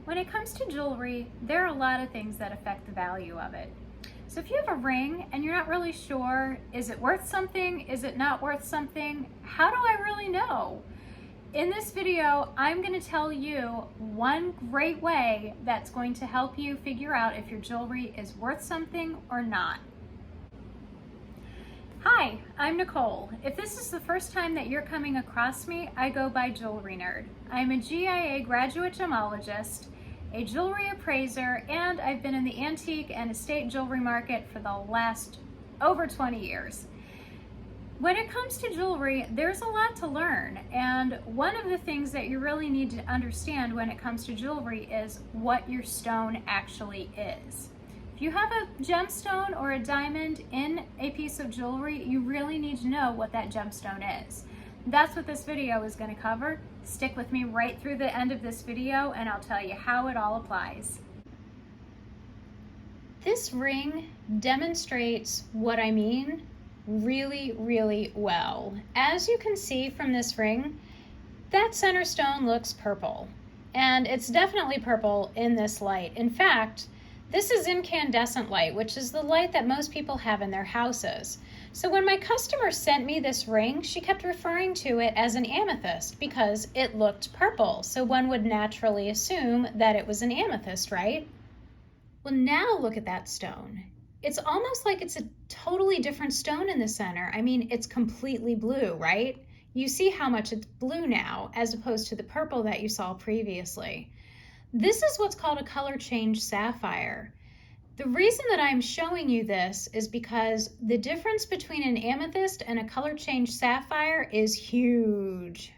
When it comes to jewelry, there are a lot of things that affect the value of it. So if you have a ring and you're not really sure, is it worth something? Is it not worth something? How do I really know? In this video, I'm going to tell you one great way that's going to help you figure out if your jewelry is worth something or not. Hi, I'm Nicole. If this is the first time that you're coming across me, I go by Jewelry Nerd. I'm a GIA graduate gemologist, a jewelry appraiser, and I've been in the antique and estate jewelry market for the last over 20 years. When it comes to jewelry, there's a lot to learn, and one of the things that you really need to understand when it comes to jewelry is what your stone actually is. If you have a gemstone or a diamond in a piece of jewelry, you really need to know what that gemstone is. That's what this video is going to cover. Stick with me right through the end of this video and I'll tell you how it all applies. This ring demonstrates what I mean really well. As you can see from this ring, that center stone looks purple, and it's definitely purple in this light. In fact, this is incandescent light, which is the light that most people have in their houses. So when my customer sent me this ring, she kept referring to it as an amethyst because it looked purple. So one would naturally assume that it was an amethyst, right? Well, now look at that stone. It's almost like it's a totally different stone in the center. I mean, it's completely blue, right? You see how much it's blue now as opposed to the purple that you saw previously. This is what's called a color change sapphire. The reason that I'm showing you this is because the difference between an amethyst and a color change sapphire is huge.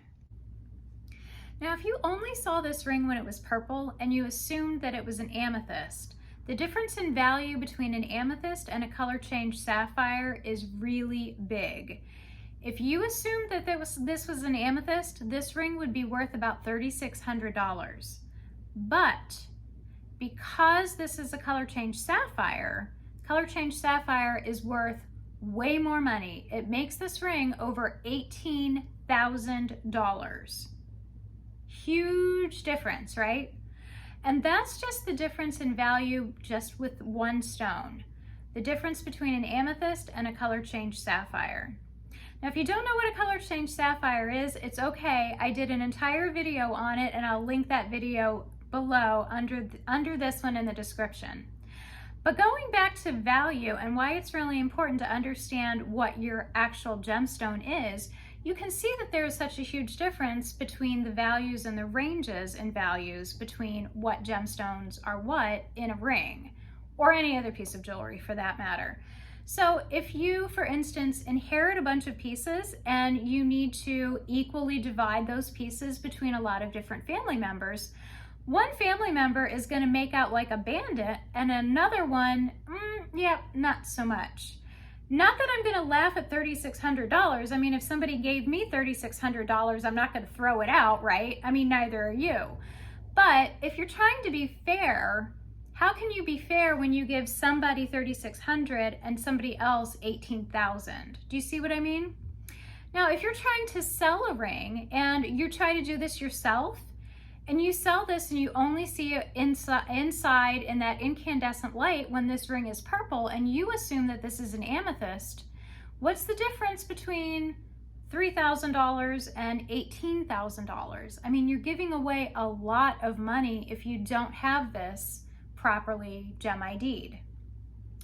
Now, if you only saw this ring when it was purple and you assumed that it was an amethyst, the difference in value between an amethyst and a color change sapphire is really big. If you assumed that this was an amethyst, this ring would be worth about $3,600. But because this is a color change sapphire is worth way more money. It makes this ring over $18,000. Huge difference, right? And that's just the difference in value just with one stone. The difference between an amethyst and a color change sapphire. Now, if you don't know what a color change sapphire is, it's okay. I did an entire video on it and I'll link that video below under this one in the description. But going back to value and why it's really important to understand what your actual gemstone is, you can see that there is such a huge difference between the values and the ranges in values between what gemstones are what in a ring or any other piece of jewelry for that matter. So if you, for instance, inherit a bunch of pieces and you need to equally divide those pieces between a lot of different family members, one family member is going to make out like a bandit and another one, not so much. Not that I'm going to laugh at $3,600. I mean, if somebody gave me $3,600, I'm not going to throw it out, right? I mean, neither are you. But if you're trying to be fair, how can you be fair when you give somebody $3,600 and somebody else $18,000? Do you see what I mean? Now, if you're trying to sell a ring and you try to do this yourself, and you sell this and you only see it inside in that incandescent light when this ring is purple and you assume that this is an amethyst, what's the difference between $3,000 and $18,000? I mean, you're giving away a lot of money if you don't have this properly gem ID'd.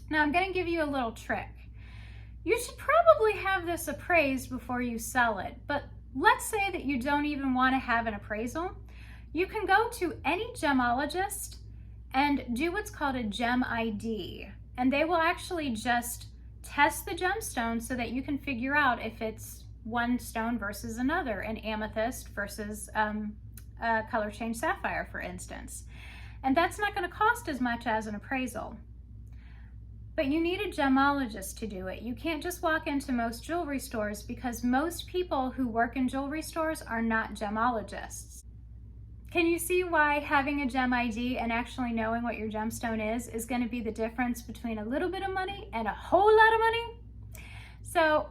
Now, I'm going to give you a little trick. You should probably have this appraised before you sell it, but let's say that you don't even want to have an appraisal. You can go to any gemologist and do what's called a gem ID, and they will actually just test the gemstone so that you can figure out if it's one stone versus another, an amethyst versus a color change sapphire, for instance. And that's not going to cost as much as an appraisal. But you need a gemologist to do it. You can't just walk into most jewelry stores because most people who work in jewelry stores are not gemologists. Can you see why having a gem ID and actually knowing what your gemstone is going to be the difference between a little bit of money and a whole lot of money? So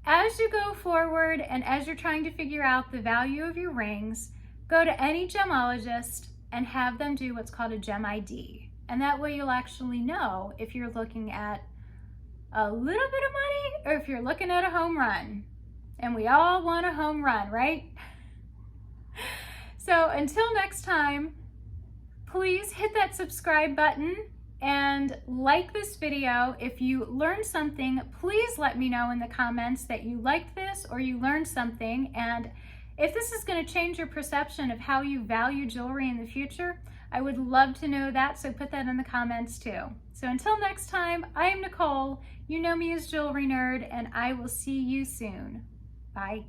as you go forward and as you're trying to figure out the value of your rings, go to any gemologist, and have them do what's called a gem ID. And that way you'll actually know if you're looking at a little bit of money or if you're looking at a home run. And we all want a home run, right? So until next time, please hit that subscribe button and like this video. If you learned something, please let me know in the comments that you liked this or you learned something. And if this is going to change your perception of how you value jewelry in the future, I would love to know that, so put that in the comments too. So until next time, I am Nicole. You know me as Jewelry Nerd, and I will see you soon. Bye.